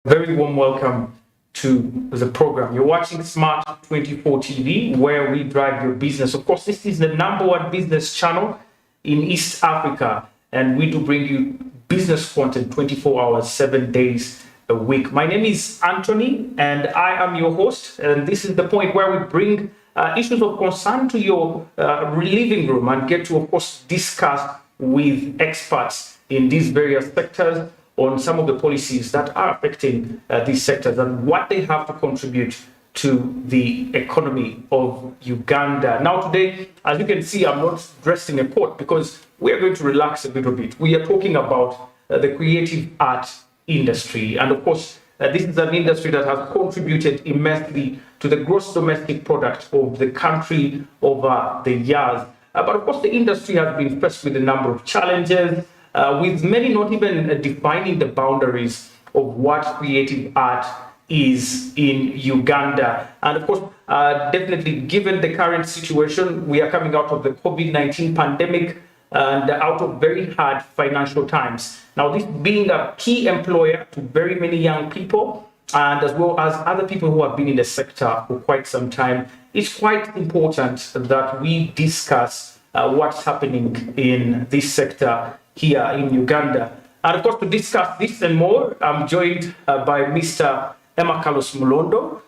Very warm welcome to the program. You're watching Smart 24 TV, where we drive your business. Of course, this is the #1 business channel in East Africa, and we do bring you business content 24 hours, 7 days a week. My name is Anthony, and I am your host. And this is the point where we bring issues of concern to your living room and get to, of course, discuss with experts in these various sectors on some of the policies that are affecting these sectors and what they have to contribute to the economy of Uganda. Now today, as you can see, I'm not dressed in a coat because we are going to relax a little bit. We are talking about the creative art industry. And of course, this is an industry that has contributed immensely to the gross domestic product of the country over the years. But of course, the industry has been faced with a number of challenges, with many not even defining the boundaries of what creative art is in Uganda. And of course, definitely given the current situation, we are coming out of the COVID-19 pandemic and out of very hard financial times. Now, this being a key employer to very many young people, and as well as other people who have been in the sector for quite some time, it's quite important that we discuss what's happening in this sector here in Uganda. And of course, to discuss this and more, I'm joined by Mr. Emma Carlos Mulondo,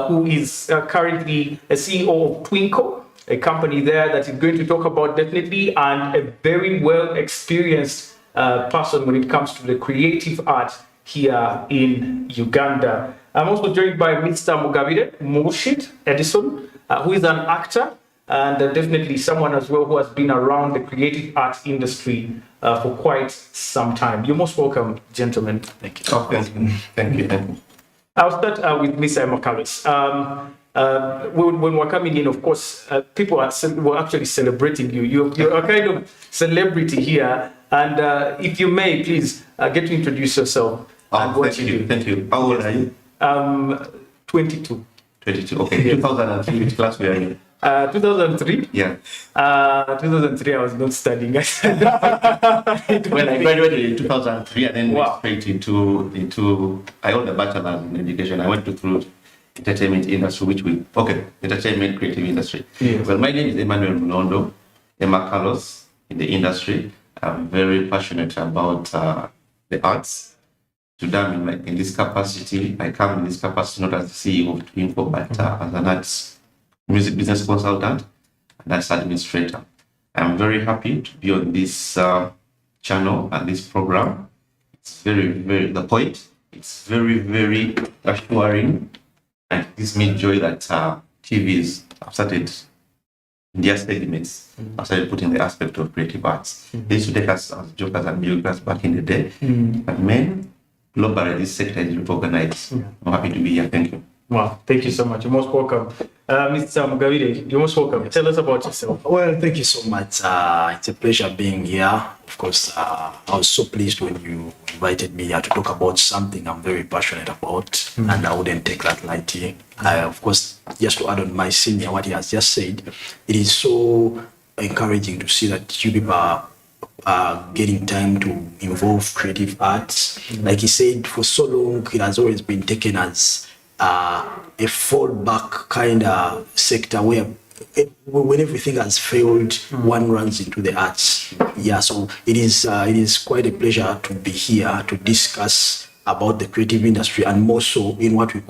who is currently a CEO of Twinkle, a company there that is going to talk about definitely, and a very well experienced person when it comes to the creative art here in Uganda. I'm also joined by Mr. Mugabire Murshid Edison, who is an actor and definitely someone as well who has been around the creative arts industry for quite some time. You're most welcome, gentlemen. Thank you. Oh, thank you. I'll start with Mr. Emma Carlos. When we're coming in, of course, people were actually celebrating you. You're a kind of celebrity here. And if you may, please get to introduce yourself. And what thank you you. do. Thank you. How old are you? 22. 22. Okay. 2003. Which class were you in? 2003? Yeah. 2003, I was not studying. Well, I graduated in 2003 and then went straight into I hold a bachelor in education. I went through entertainment industry, entertainment creative industry. Yes. Well, my name is Emmanuel Mulondo, Emma Carlos in the industry. I'm very passionate about the arts. Today, in this capacity, I come in this capacity not as the CEO of Twinkle, but as an arts music business consultant and as administrator. I'm very happy to be on this channel and this program. It's very the point. It's very assuring, and it gives me joy that TVs have started in their segments. I've started putting the aspect of creative arts. They used to take us as jokers and jokers back in the day, but men, globally, this sector is recognized. I'm happy to be here. Thank you. Wow, thank you so much. You're most welcome. Mr. Mugabire, you're most welcome. Tell us about yourself. Well, thank you so much. It's a pleasure being here. Of course, I was so pleased when you invited me here to talk about something I'm very passionate about, and I wouldn't take that lightly. Of course, just to add on my senior, what he has just said, it is so encouraging to see that you people are getting time to involve creative arts. Like he said, for so long, it has always been taken as a fallback kind of sector where when everything has failed, one runs into the arts. Yeah, so it is quite a pleasure to be here to discuss about the creative industry, and more so in what we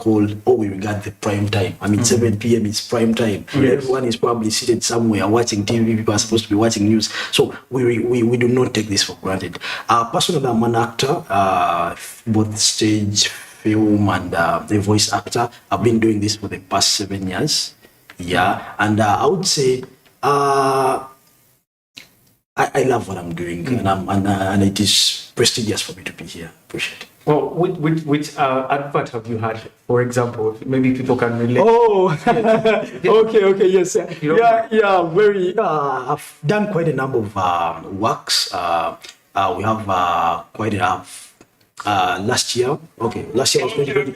regard the prime time. I mean, 7 p.m. is prime time. Yes. Everyone is probably seated somewhere watching TV. People are supposed to be watching news. So we do not take this for granted. Personally, I'm an actor, both stage, film, and the voice actor. I've been doing this for the past 7 years. Yeah, and I would say I love what I'm doing, and it is prestigious for me to be here. Appreciate it. Well, which advert have you had, for example? Maybe people can relate. Oh, okay, yes. Yeah, very. I've done quite a number of works. We have quite enough. Last year was 2020.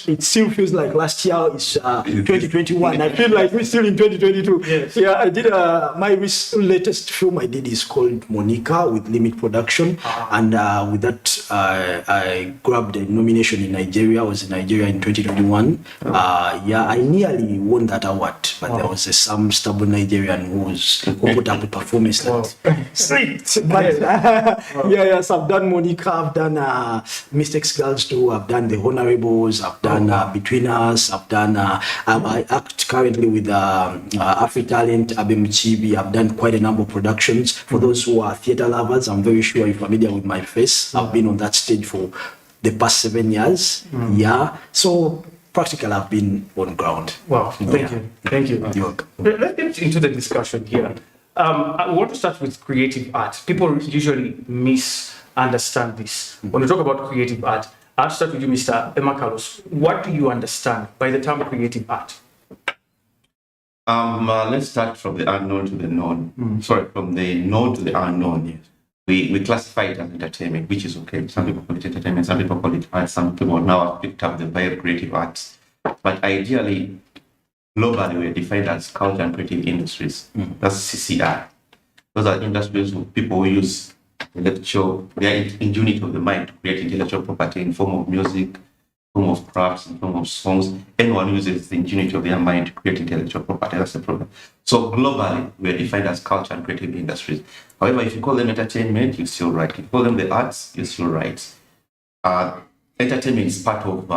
It still feels like last year is 2021. I feel like we're still in 2022. Yes. Yeah, I did my latest film I did is called Monica with Limit Production, and with that I grabbed a nomination in Nigeria. I was in Nigeria in 2021. Yeah, I nearly won that award, but there was some stubborn Nigerian who put up a performance that slipped. But yes, I've done Monica, I've done Mistakes Girls too, I've done The Honorables, I've done Between Us, I've done, I act currently with Afri-Talent, Abem Chibi. I've done quite a number of productions. For those who are theatre lovers, I'm very sure you're familiar with my face. I've been on that stage for the past 7 years. Yeah, so practically I've been on ground. Wow, thank you. You're welcome. Let's get into the discussion here. I want to start with creative art. People usually misunderstand this. When we talk about creative art, I'll start with you, Mr. Emma Carlos. What do you understand by the term creative art? Let's start from the unknown to the known. Sorry, from the known to the unknown. Yes. We classify it as entertainment, which is okay. Some people call it entertainment, some people call it art, some people now have picked up the vibe creative arts. But ideally, globally, we're defined as culture and creative industries. That's CCI. Those are industries where people use their ingenuity of the mind to create intellectual property in form of music, form of crafts, in form of songs. Anyone uses the ingenuity of their mind to create intellectual property. That's the problem. So globally, we are defined as culture and creative industries. However, if you call them entertainment, you're still right. If you call them the arts, you're still right. Entertainment is part of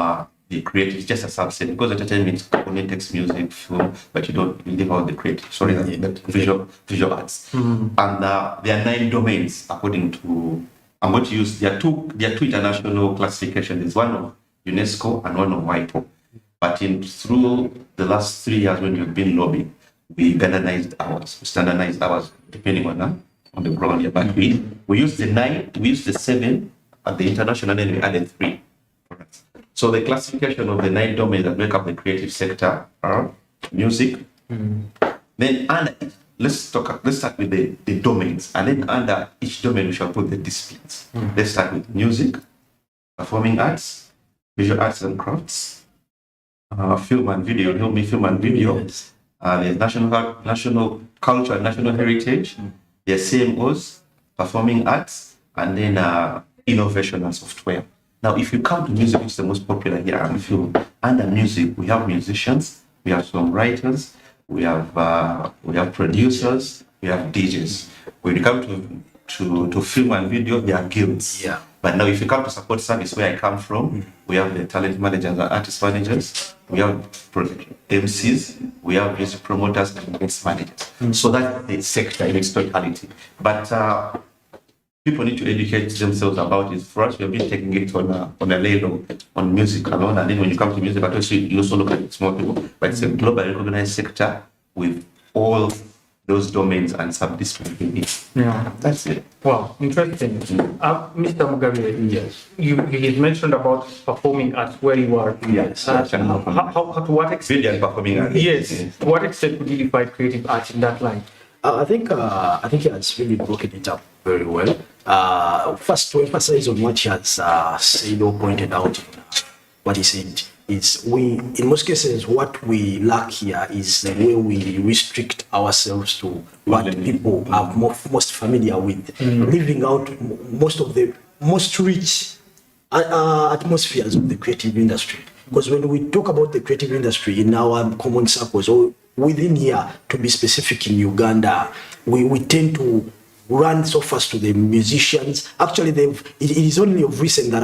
the creative, it's just a subset, because entertainment only takes music, film, but you don't leave out the creative. Sorry, that visual arts. And there are 9 domains according to. I'm going to use. There are two international classifications. There's one of UNESCO and one of WIPO. But through the last 3 years when we've been lobbying, we standardized ours depending on the ground here. But we used the 9, we used the 7 at the international, and then we added 3. So the classification of the 9 domains that make up the creative sector are music. Then under it, let's start with the domains, and then under each domain we shall put the disciplines. Let's start with music, performing arts, visual arts and crafts, film and video. Help me, film and video. Yes. There's national culture and national heritage. There's CMOs, performing arts, and then innovation and software. Now, if you come to music, which is the most popular here, and film, under music, we have musicians, we have songwriters, we have producers, we have DJs. When you come to film and video, there are guilds. Yeah. But now, if you come to support service, where I come from, we have the talent managers and artist managers, we have MCs, we have music promoters and events managers. So that's the sector in its totality. But people need to educate themselves about it. For us, we have been taking it on a level on music alone, and then when you come to music, you also look at small people. But it's a globally recognized sector with all those domains and sub-disciplines in it. Yeah, That's it. wow, interesting. Mr. Mugabe, Yes. you mentioned about performing arts where you are. Yes. How to what extent? Video and performing arts. Yes. To what extent would you define creative arts in that line? I think he has really broken it up very well. First, to emphasize on what he has said or pointed out in what he said, is in most cases, what we lack here is the way we restrict ourselves to what people are most familiar with, leaving out most of the most rich atmospheres of the creative industry. Because when we talk about the creative industry in our common circles, or within here, to be specific in Uganda, we tend to run so fast to the musicians. Actually, it is only of recent that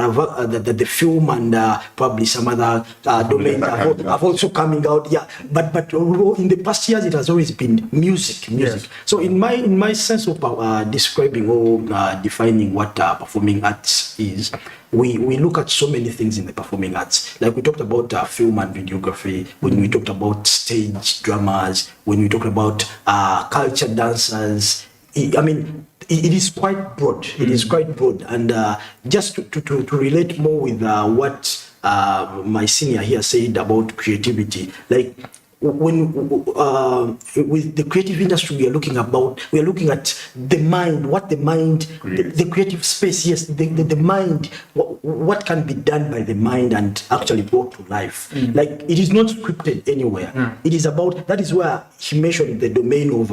that the film and probably some other domains have also coming out. Yeah, but in the past years, it has always been music. Yes. So in my sense of describing or defining what performing arts is, we look at so many things in the performing arts. Like we talked about film and videography, when we talked about stage dramas, when we talked about culture dancers. I mean, it is quite broad. It is quite broad. And just to relate more with what my senior here said about creativity, like with the creative industry, we are looking at the mind, what the mind, the creative space, yes, the mind, what can be done by the mind and actually brought to life. Like, it is not scripted anywhere. It is about, that is where he mentioned the domain of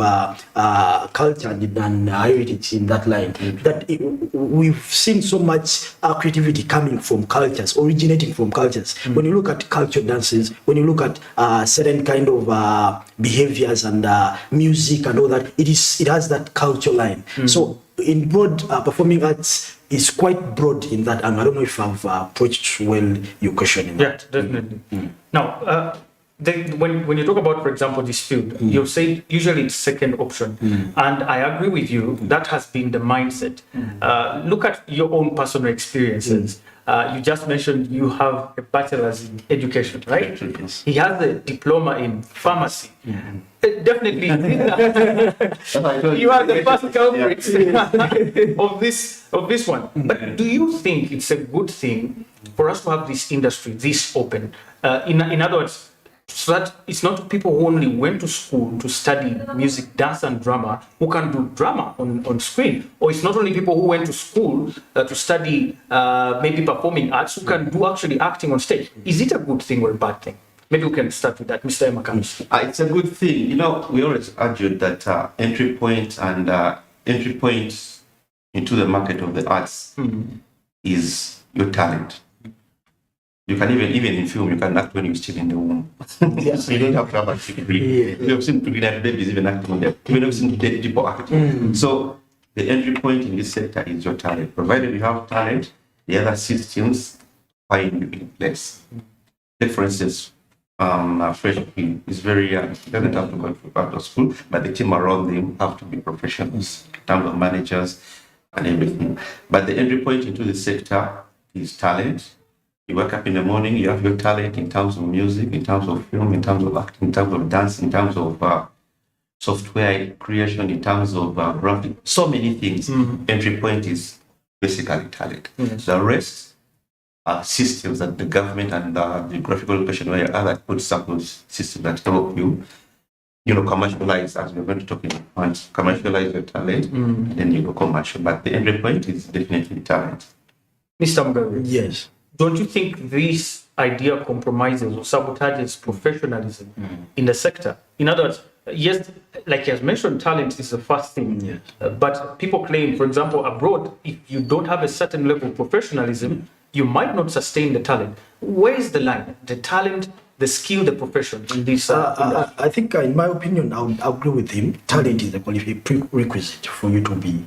culture and heritage in that line. That we've seen so much creativity coming from cultures, originating from cultures. When you look at culture dances, when you look at certain kind of behaviors and music and all that, it has that culture line. So in broad, performing arts is quite broad in that, and I don't know if I've approached well your question in that. Yeah, definitely. Now, when you talk about, for example, this field, you say usually it's second option, and I agree with you. That has been the mindset. Look at your own personal experiences. You just mentioned you have a bachelor's in education, right? Yes. He has a diploma in pharmacy. Definitely, you are the first culprit of this one. But do you think it's a good thing for us to have this industry this open? In other words, so that it's not people who only went to school to study music, dance, and drama who can do drama on screen, or it's not only people who went to school to study maybe performing arts who can do actually acting on stage. Is it a good thing or a bad thing? Maybe we can start with that, Mr. Emakans. It's a good thing. You know, we always argued that entry points into the market of the arts is your talent. You can even in film, you can act when you're still in the womb. So you don't have to have a degree. We have seen pregnant babies even acting on them. We have seen dead people acting. So the entry point in this sector is your talent. Provided you have talent, the other systems find you in place. Take for instance, a fresh kid is very young. He doesn't have to go to school, but the team around him have to be professionals in terms of managers and everything. But the entry point into the sector is talent. You wake up in the morning, you have your talent in terms of music, in terms of film, in terms of acting, in terms of dance, in terms of software creation, in terms of graphic, so many things. Entry point is basically talent. The rest are systems that the government and the graphical education where other put support systems that help you, commercialize, as we're going to talk in points, commercialize your talent, and then you go commercial. But the entry point is definitely talent. Mr. Mugabe. Yes. Don't you think this idea compromises or sabotages professionalism in the sector? In other words, yes, like he has mentioned, talent is the first thing. But people claim, for example, abroad, if you don't have a certain level of professionalism, you might not sustain the talent. Where is the line? The talent, the skill, the profession in this industry? I think, in my opinion, I would agree with him. Talent is a prerequisite for you to be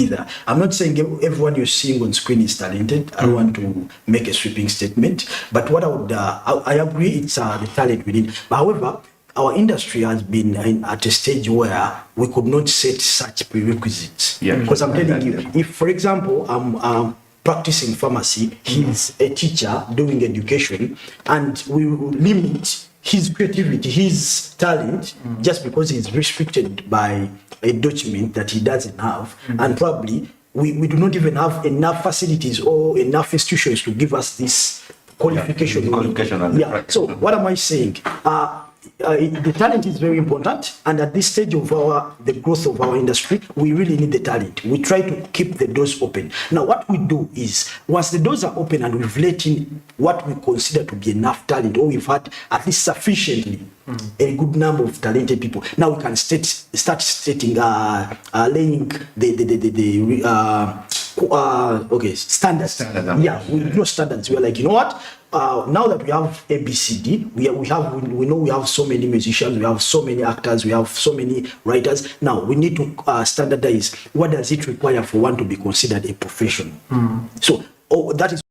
there. I'm not saying everyone you're seeing on screen is talented. I don't want to make a sweeping statement, but what I agree, it's the talent we need. But however, our industry has been at a stage where we could not set such prerequisites. Because I'm telling you, if, for example, I'm practicing pharmacy, he's a teacher doing education, and we limit his creativity, his talent, just because he's restricted by a document that he doesn't have, and probably we do not even have enough facilities or enough institutions to give us this qualification. So what am I saying? The talent is very important, and at this stage of the growth of our industry, we really need the talent. We try to keep the doors open. Now, what we do is, once the doors are open and we've let in what we consider to be enough talent, or we've had at least sufficiently a good number of talented people, now we can start stating, laying standards. We draw standards. We're like, you know what? Now that we have ABCD, we know we have so many musicians, we have so many actors, we have so many writers. Now we need to standardize. What does it require for one to be considered a professional? So that is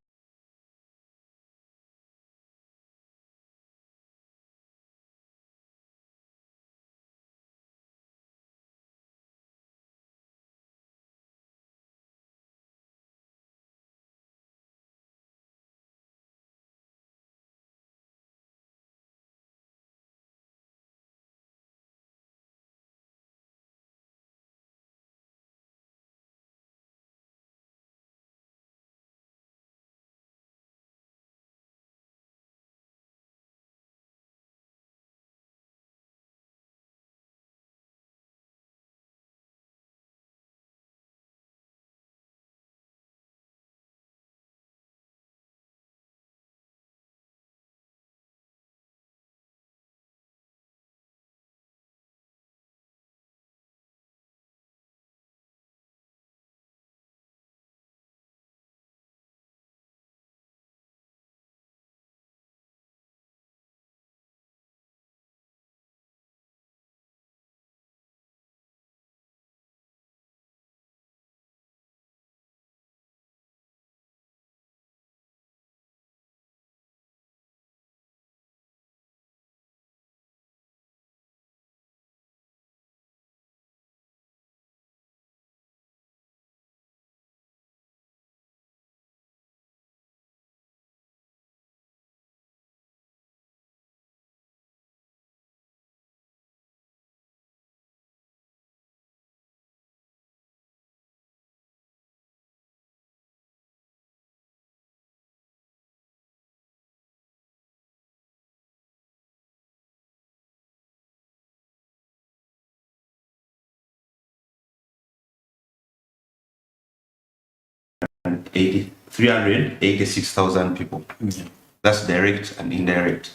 386,000 people. Yeah. That's direct and indirect.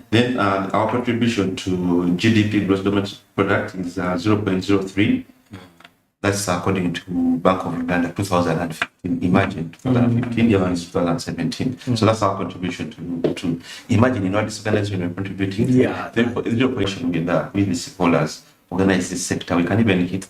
Then our contribution to GDP, gross domestic product, is 0.03. That's according to Bank of Uganda 2015. Imagine 2015, the other is 2017. So that's our contribution to imagine, you know, this organization we're contributing. Yeah. The operation with the stakeholders organize this sector. We can even hit that.